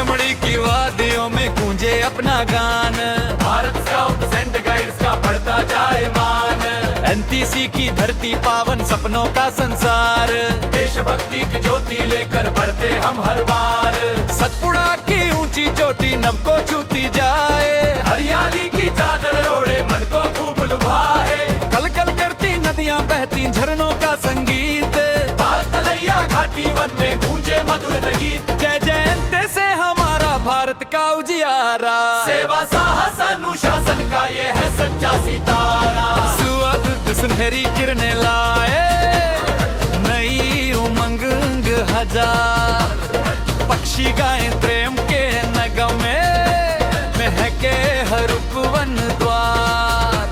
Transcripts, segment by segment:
चमड़ी की वादियों में गूंजे अपना गान, भारत स्काउट्स एंड गाइड्स का बढ़ता जाए मान। एनटीसी की धरती पावन सपनों का संसार, देशभक्ति की ज्योति लेकर बढ़ते हम हर बार। सतपुड़ा की ऊंची चोटी नभ को छूती जाए, हरियाली की चादर ओढ़े मन को खूब लुभाए। कल कल करती नदियां बहती झरनों का संगीत, तलैया घाटी वन में गूंजे मधुर गीत। जय जयंती से हमारा भारत का उजियारा, सेवा साहस अनुशासन का ये है सच्चा सितारा। सुअदुत सुनहरी किरणें लाए, नई उमंग हजार, पक्षी गाएं प्रेम के नगमे, महके हर उपवन द्वार।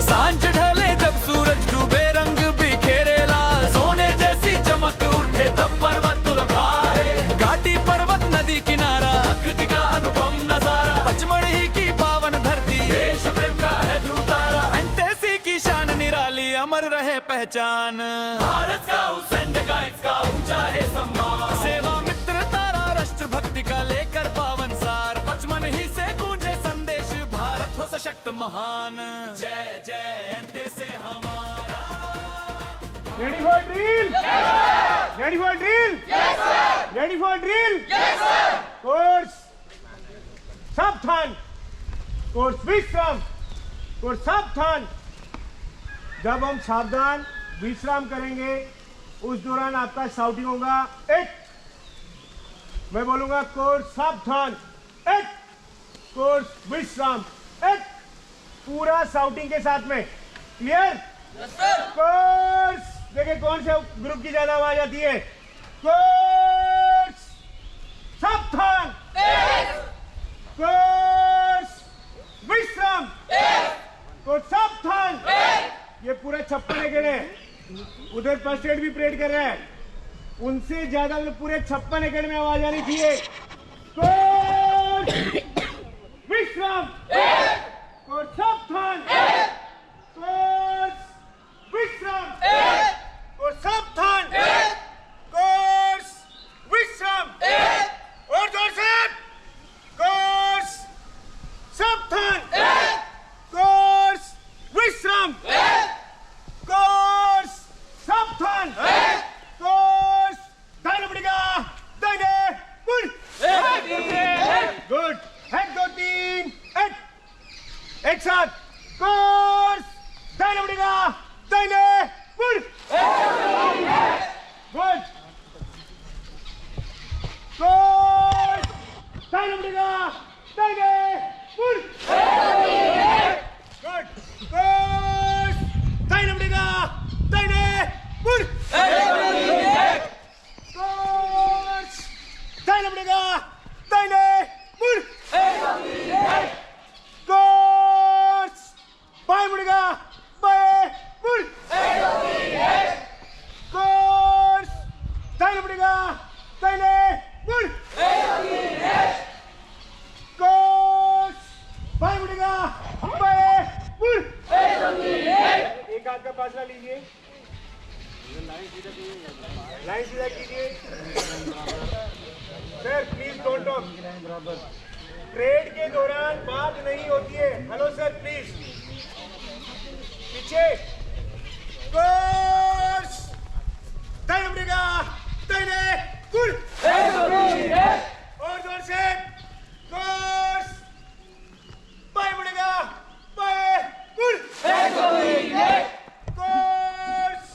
सांझ ढले जब सूरज डूबे रंग बिखेरे लाल, सोने जैसी चमक उठे तब पर्वत लुभाए। घाटी पर्वत नदी किनारा, प्रकृति का अनुपम नजारा। पचमढ़ी की पावन धरती, देश प्रेम का है ध्रुवतारा। एनटीसी की शान निराली अमर रहे पहचान। भारत स्काउट्स एंड गाइड्स का ऊंचा है सम्मान। सेवा मित्रता राष्ट्र भक्ति का लेकर पावन सार, पचमढ़ी से गूंजे संदेश भारत हो सशक्त महान। जय जयंती से हमारा। Ready for drill? Yes, sir. Ready for drill? Yes, sir. Ready for drill? Yes, sir. Course सावधान, कोर्स विश्राम, कोर्स सावधान। जब हम सावधान विश्राम करेंगे उस दौरान आपका शाउटिंग होगा एक, मैं बोलूंगा कोर्स सावधान एक, कोर्स विश्राम एक, पूरा शाउटिंग के साथ में। क्लियर? कोर्स देखिए कौन से ग्रुप की ज्यादा आवाज आती है। कोर्स सावधान, कोर्स विश्राम, कोर्स सावधान। ये पूरा 56 एकड़ है, उधर फर्स्ट एड भी परेड कर रहा है, उनसे ज्यादा मतलब पूरे 56 एकड़ में आवाज आनी चाहिए। कोर्स विश्राम, कोर्स सावधान, कोर्स विश्राम, कोर्स सावधान, कोर्स विश्राम, और जोर से कोर्स सावधान, कोर्स विश्राम, कोर्स सावधान, कोर्स दाहिने बढ़ेगा, दाहिने मुड़। गुड, एक दो तीन एक साथ। कोर्स दाहिने बढ़ेगा, दाहिने मुड़। गुड, कोर्स दाहिने बढ़ेगा, दाहिने मुड़। गुड, कोर्स दाहिने बढ़ेगा, दाहिने मुड़। कोर्स दाहिने बढ़ेगा, दाहिने मुड़। कोर्स बाएं मुड़ेगा, बाएं मुड़। कोर्स दाहिने मुड़ेगा, दाहिने मुड़। कोर्स बाएं मुड़ेगा, बाएं मुड़। एक हाथ का फासला लीजिए, लाइन सीधा कीजिए। Sir please don't talk, parade के दौरान बात नहीं होती है। हेलो सर प्लीज पीछे। कोर्स दाहिने मुड़ेगा, दाहिने मुड़। और जोर से कोर्स बाएं मुड़ेगा, बाएं मुड़। कोर्स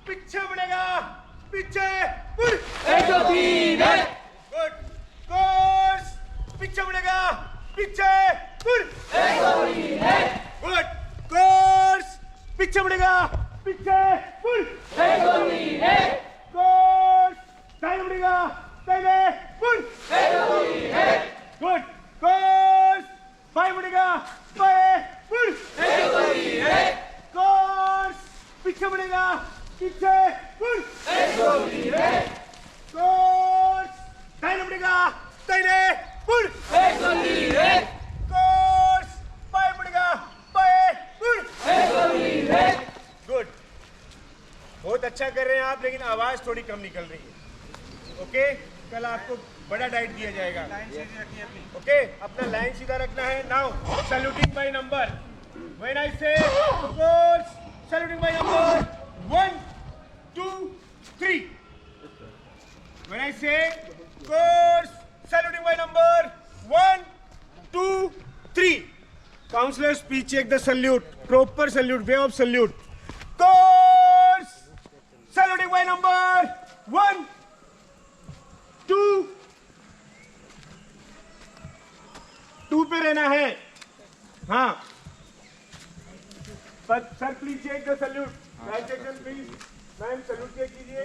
पीछे मुड़ेगा, पीछे मुड़। गुड, कोर्स पीछे मुड़ेगा, पीछे मुड़। गुड, कोर्स पीछे मुड़ेगा, पीछे मुड़। कोर्स दाहिने मुड़ेगा, दाहिने मुड़। गुड, कोर्स बाएं मुड़ेगा, बाएं मुड़। कोर्स पीछे मुड़ेगा, पीछे मुड़। कोर्स दाहिने मुड़ेगा, दाहिने मुड़। कोर्स बाएं मुड़ेगा, बाएं मुड़। गुड, बहुत अच्छा कर रहे हैं आप, लेकिन आवाज थोड़ी कम निकल रही है। ओके, कल आपको बड़ा डाइट दिया जाएगा। ओके, अपना लाइन सीधा रखना है। Now saluting by number, when I say course saluting by number 1 2 3, when I say course saluting by number 1 2 3, counsellors please check the salute, proper salute, way of salute. Course saluting by number 1 2 2 पे रहना है। हाँ sir please check the salute, right section please, ma'am salute check कीजिए।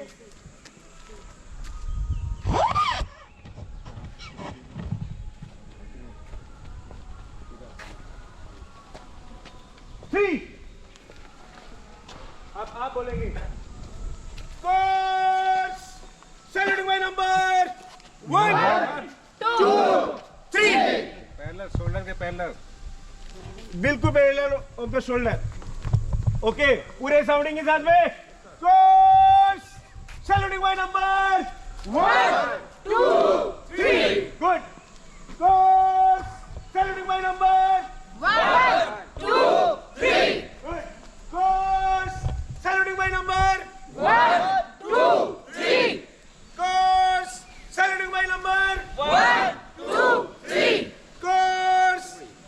अब आप बोलेंगे course saluting by number 1 2 3, parallel, shoulder के parallel, बिल्कुल parallel of the shoulder. Okay, पूरे साउंडिंग के साथ में course saluting by number 1 2 3, good. Course saluting by number 1 2 3 good. Course saluting by number 1 2 3 course saluting by number 1 2 3 course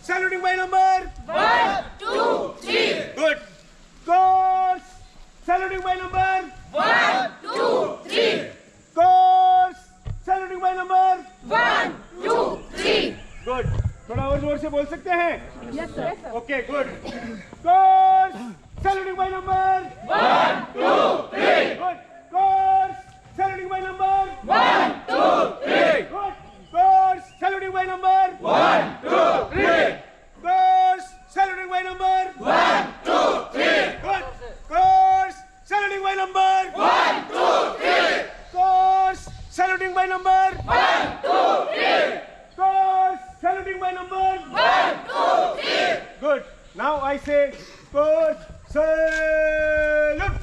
saluting by number 1 2 3 good. Course saluting by number 1 2 3 course saluting by number 1 2 3 good. थोड़ा और जोर से बोल सकते हैं? Yes sir. Okay, good. Course saluting by number 1 2 3 good. Course saluting by number 1 2 3 good. Course saluting by number 1 2 3 course saluting by number 1 2 3 good. Course saluting by number 1 2 3 course saluting by number 1 2 3 course saluting by number 1 2 3 good. Now I say course salute,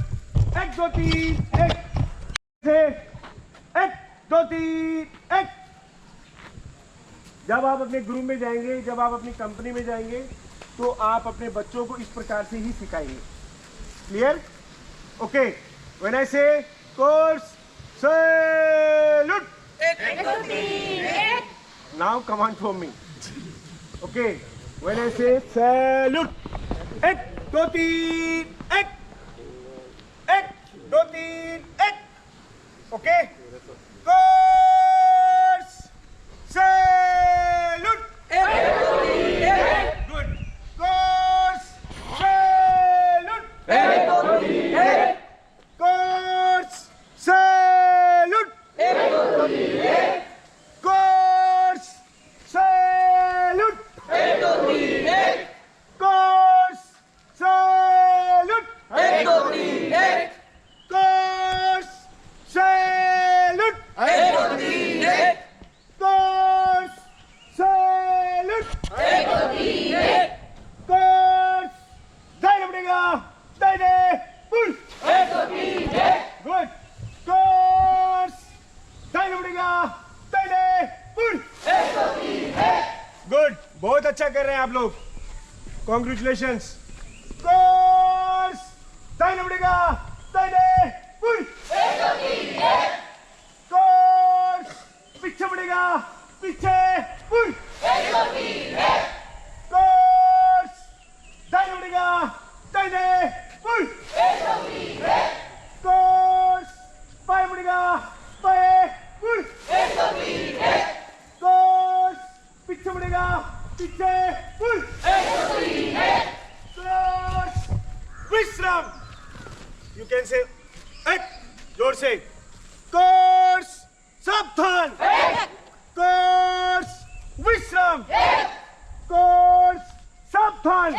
1 2 3 1 से 1 2 3 1। जब आप अपने group में जाएंगे, जब आप अपनी company में जाएंगे, तो आप अपने बच्चों को इस प्रकार से ही सिखाएंगे। Clear? Okay, when I say course salute, 1 2 3 1 now command for me. Okay, when I say salute, 1 2 3 1 1 2 3 1। Okay, course salute, 1 2 3 1 good. Course salute, 1 2 3 1 course salute, 1 2 3 1 course salute, 1 2 3 1 course salute, 1 2 3 1 course salute, 1 2 3 1 course salute, 1 2 3 1 course दाहिने बढ़ेगा, दाहिने पुल, 1 2 3 1 good. Course दाहिने बढ़ेगा, दाहिने पुल, 1 2 3 1 good. बहुत अच्छा कर रहे हैं आप लोग, कॉन्ग्रेचुलेशंस। कोर्स दाहिने बढ़ेगा, दाहिने पुल, 1 2 3 1 कोर्स पीछे बढ़ेगा, पीछे पुल, 1 2 3 1 कोर्स दाहिने बढ़ेगा, दाहिने पुल, 1 2 3 1 कोर्स बाएं बढ़ेगा, बाएं पुल, 1 2 3 1 कोर्स पीछे बढ़ेगा, पीछे पुल, 1 2 3 1 कोर्स विश्राम। यू कैन से जोर से, कोर्स सावधान, कोर्स विश्राम, कोर्स सावधान,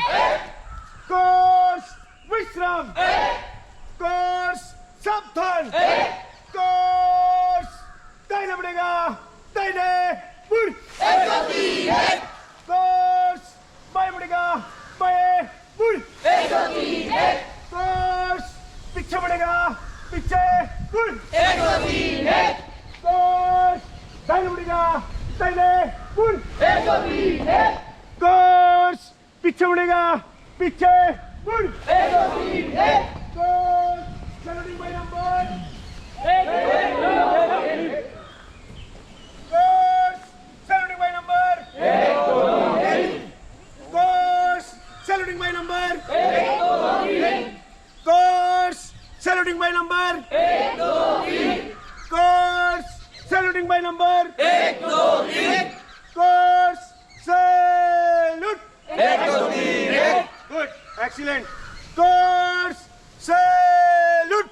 कोर्स विश्राम, कोर्स सावधान, कोर्स दाहिने बढ़ेगा, दाहिने पुल, 1 2 3 1 कोर्स बाएं बढ़ेगा, बाएं पुल, 1 2 3 1 कोर्स पीछे बढ़ेगा, पीछे पुल, 1 2 3 1 कोर्स दाहिने मुड़ेगा, दाहिने मुड़, कोर्स पीछे मुड़ेगा, पीछे मुड़, course saluting by number, course saluting by number, course saluting by number, course saluting by number, course saluting by number, course salute, good excellent, course salute,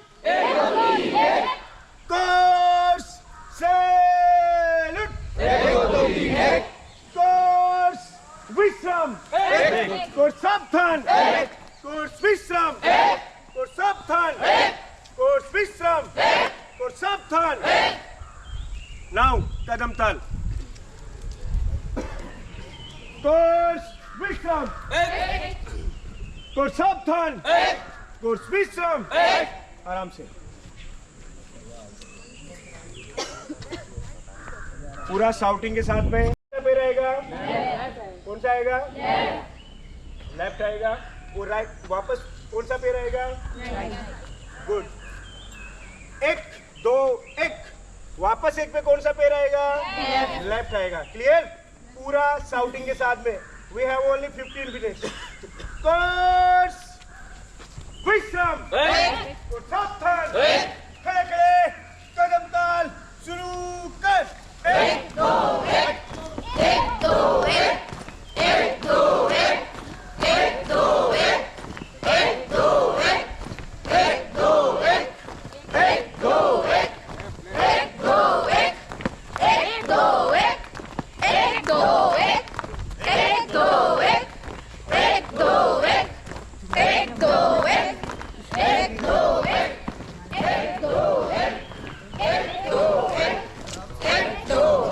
course salute, course विश्राम, course सावधान, course विश्राम, course सावधान, course विश्राम, course सावधान। Now कदम ताल, course विश्राम, course सावधान, course विश्राम, आराम से। पूरा शाउटिंग के साथ में पे रहेगा, कौन सा आएगा, लेफ्ट आएगा, वो राइट, वापस कौन सा पे रहेगा, गुड, एक दो एक, वापस एक पे कौन सा पे रहेगा, लेफ्ट आएगा, क्लियर। पूरा शाउटिंग के साथ में। We have only 15 minutes. Course विश्राम, सावधान, खड़े खड़े कदम ताल शुरू कर, 1 2 1 1 2 1 1 2 1 1 2 1 1 2 1 1 2 1 1 2 1 1 2 1 1 2 1 1 2 1 1 2 1 1 2 1 1 2 1 1 2 1 1 2 1 1 2 1 1 2 1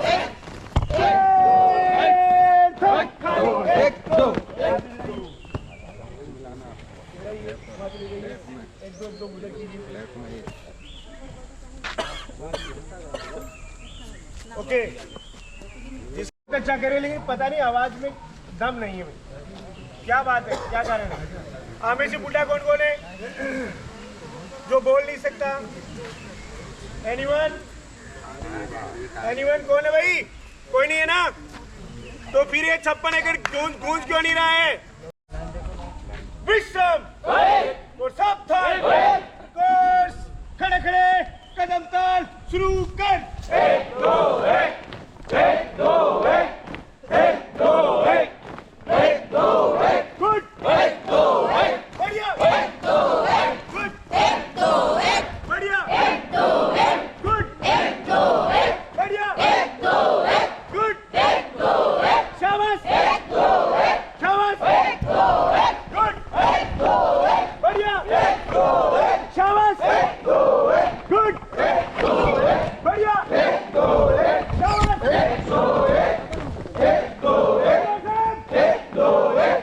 ओके, जिसको अच्छा करे, लेकिन पता नहीं आवाज में दम नहीं है। क्या बात है, क्या कारण है? आमे से बुढ़ा कौन कौन है जो बोल नहीं सकता? एनीवन? एनीवन कौन है भाई? कोई नहीं है ना? तो फिर ये 56 एकड़ गूंज क्यों नहीं रहा है? विश्राम, और सावधान, कोर्स खड़े खड़े कदम ताल शुरू कर, 1 2 1 1 2 1 1 2 1 1 2 1 गुड, 1 2 1 बढ़िया, 1 2 1 गुड, 1 2 1 बढ़िया, 1 2 1 गुड, 1 2 1 बढ़िया, 1 2 1 गुड, 1 2 1 शाबाश, 1 2 1 शाबाश, 1 2 1 गुड, 1 2 1 बढ़िया, 1 2 1 शाबाश, 1 2 1 गुड, 1 2 1 बढ़िया, 1 2 1 शाबाश, 1 2 1 1 2 1 1 2 1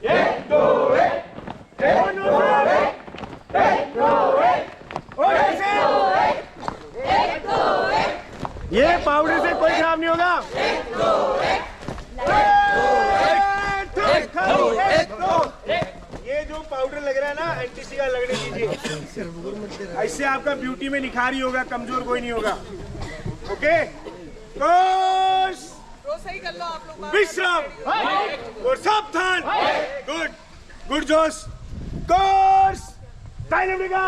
1 2 1 1 2 1 1 2 1 और ऐसे 1 2 1 ये पाउडर से कोई खराब नहीं होगा। 1 2 1 ये जो पाउडर लग रहा है ना, एंटीसी का लगने दीजिए, इससे आपका ब्यूटी में निखार ही होगा, कमजोर कोई नहीं होगा। ओके, कोर्स विश्राम और सावधान, गुड गुड जोश, कोर्स दाहिने मुड़ेगा,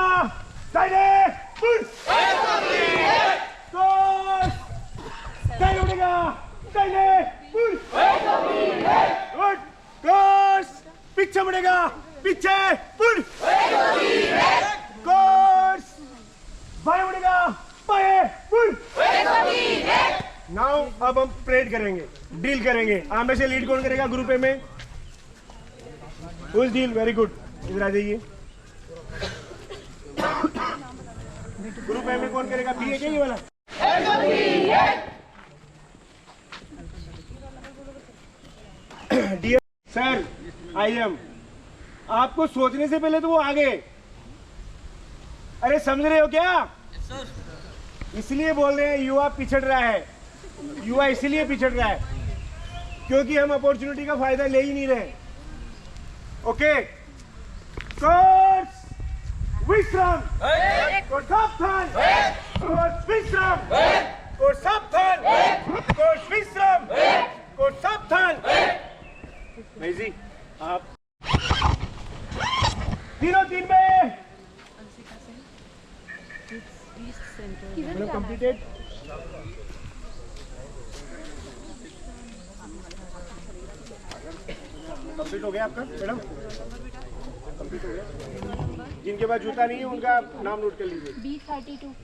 दाहिने मुड़, कोर्स दाहिने मुड़ेगा, दाहिने मुड़, गुड, कोर्स पीछे मुड़ेगा, पीछे मुड़, कोर्स बाएं मुड़ेगा, बाएं मुड़। नाउ अब हम परेड करेंगे, डील करेंगे। आगे से लीड कौन करेगा ग्रुप ए में? डील, वेरी गुड, इधर आ जाइए। ग्रुप ए में कौन करेगा? बी है क्या ये वाला? डियर सर, आई एम, आपको सोचने से पहले तो वो आ गए। अरे समझ रहे हो क्या? इसलिए बोल रहे हैं युवा पिछड़ रहा है। युवा इसीलिए पिछड़ रहा है क्योंकि हम अपॉर्चुनिटी का फायदा ले ही नहीं रहे। ओके, कोर्स विश्राम, कोर्स सावधान, कोर्स विश्राम, कोर्स सावधान, कोर्स विश्राम, कोर्स सावधान। भाई जी आप तीनों तीन में कंप्लीटेड। कंप्लीट हो गया आपका मैडम? कंप्लीट हो गया। जिनके पास जूता नहीं है उनका नाम नोट कर लीजिए। B32।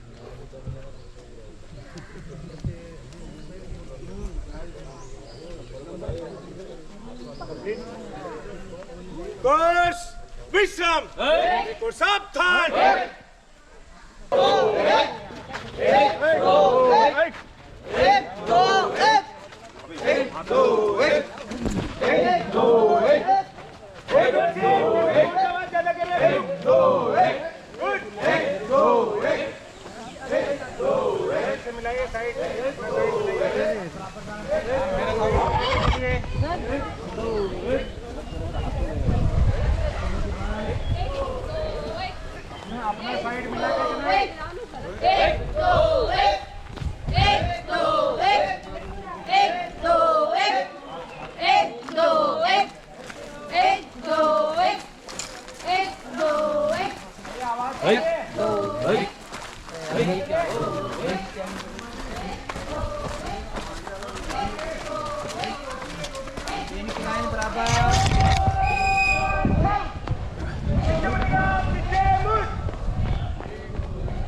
कोर्स विश्राम, कोर्स सावधान, अपना साइड मिला के एक दो एक, एक दो एक, एक दो एक, एक दो एक, एक दो एक, एक दो एक,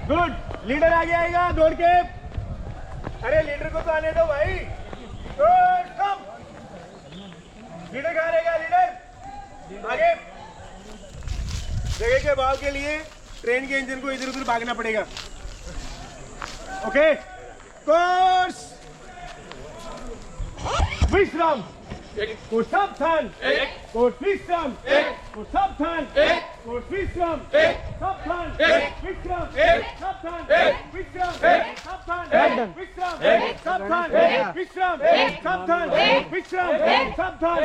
गुड। लीडर आगे आएगा दौड़ के। अरे लीडर को तो आने दो भाई। गुड, कम। लीडर कहाँ रहेगा? लीडर आगे। जगह के भाव के लिए ट्रेन के इंजन को इधर उधर भागना पड़ेगा। ओके, कोर्स विश्राम, कोर्स सावधान, कोर्स विश्राम, कोर्स सावधान, कोर्स विश्राम, सावधान, विश्राम, सावधान, विश्राम, सावधान, विश्राम, सावधान, विश्राम, सावधान, विश्राम, सावधान,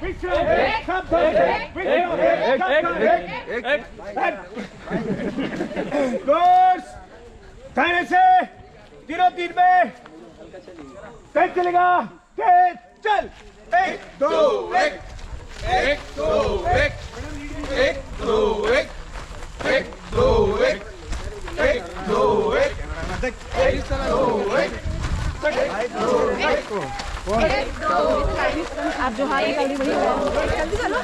विश्राम, सावधान, कोर्स थाने से तीनों तीन में तेज चलेगा। तेज चल। एक दो एक, एक दो एक, एक दो एक, एक दो एक, एक दो एक, एक दो एक। आप जो हाथ निकाल रही जल्दी चलो।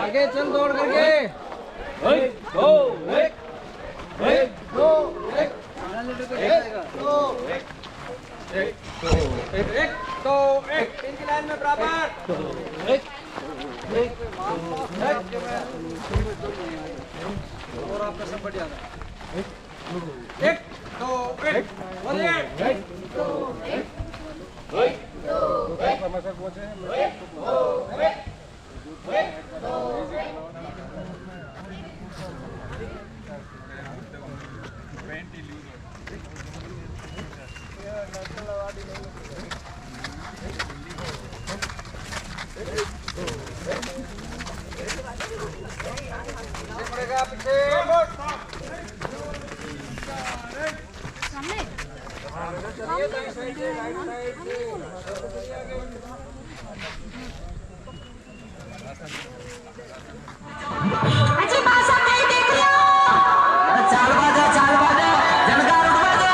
आगे चल दौड़ करके। एक दो एक, एक दो एक, एक दो एक, एक दो एक, एक दो एक। तीन की लाइन में बराबर। एक एक और आपका सब बढ़िया। एक दो एक, बोलिए। एक दो एक, एक दो एक, एक दो पीछे सामने अच्छी भाषा नहीं देख रही हो। चाल बाजा जनकार उठवा दे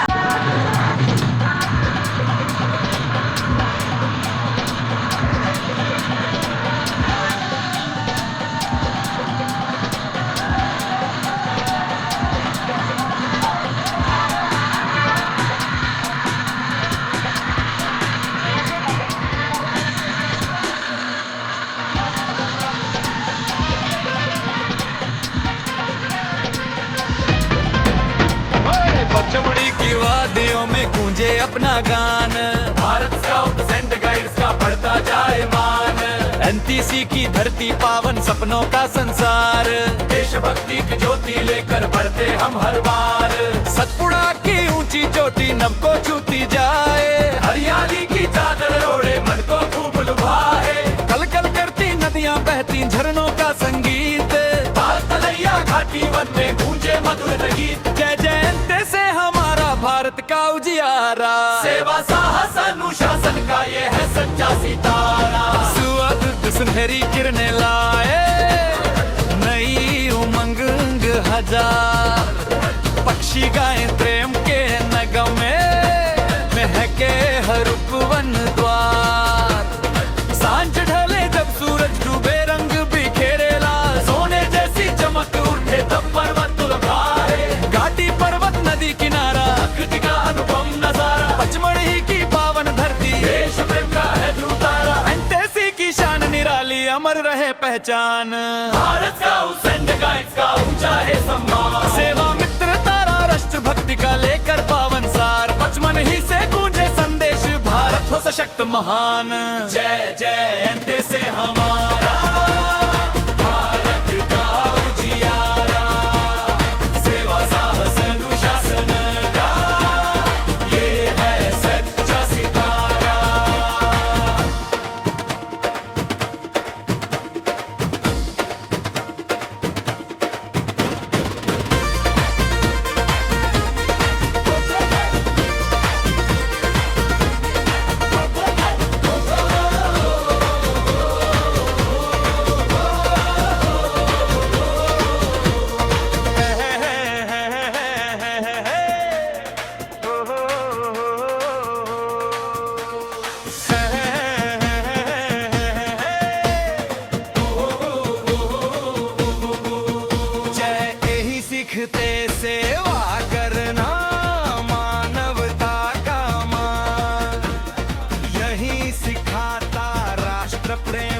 पचमढ़ी की वादियों में गूंजे अपना गान, भारत स्काउट एंड गाइड्स का बढ़ता जाए मान, एनटीसी की धरती पावन सपनों का संसार, देशभक्ति की ज्योति लेकर बढ़ते हम हर बार, सतपुड़ा की ऊंची चोटी नभ को छूती जाए, हरियाली की चादर ओढ़े मन को खूब लुभाए, कल कल करती नदियां बहती झरनों का संगीत, बाल तलैया घाटी वन में गूंजे मधुर गीत, जय जयंती से हमारा भारत का उजियारा, सेवा साहस अनुशासन का ये है सच्चा सितारा, सुअदुत सुनहरी किरणें लाए, नई उमंग हजार, पक्षी गाएं प्रेम के नगमे, महके हर उपवन द्वार, सांझ ढले जब सूरज डूबे रंग बिखेरे लाल, सोने जैसी चमक उठे तब पर्वत लुभाए, घाटी पर्वत नदी किनारा, प्रकृति का अनुपम नजारा, पचमढ़ी की पावन धरती, देश प्रेम का है ध्रुवतारा, एनटीसी की शान निराली अमर रहे पहचान, भारत स्काउट एंड गाइड्स का ऊंचा है सम्मान, सेवा मित्रता राष्ट्र भक्ति का लेकर पावन सार, बचपन ही से गूंजे संदेश भारत हो सशक्त महान, जय जयंती से हमारा भारत का उजियारा, सेवा साहस अनुशासन का ये है सच्चा सितारा, जय यही सीखते सेवा करना मानवता का मान, यही सिखाता राष्ट्र प्रेम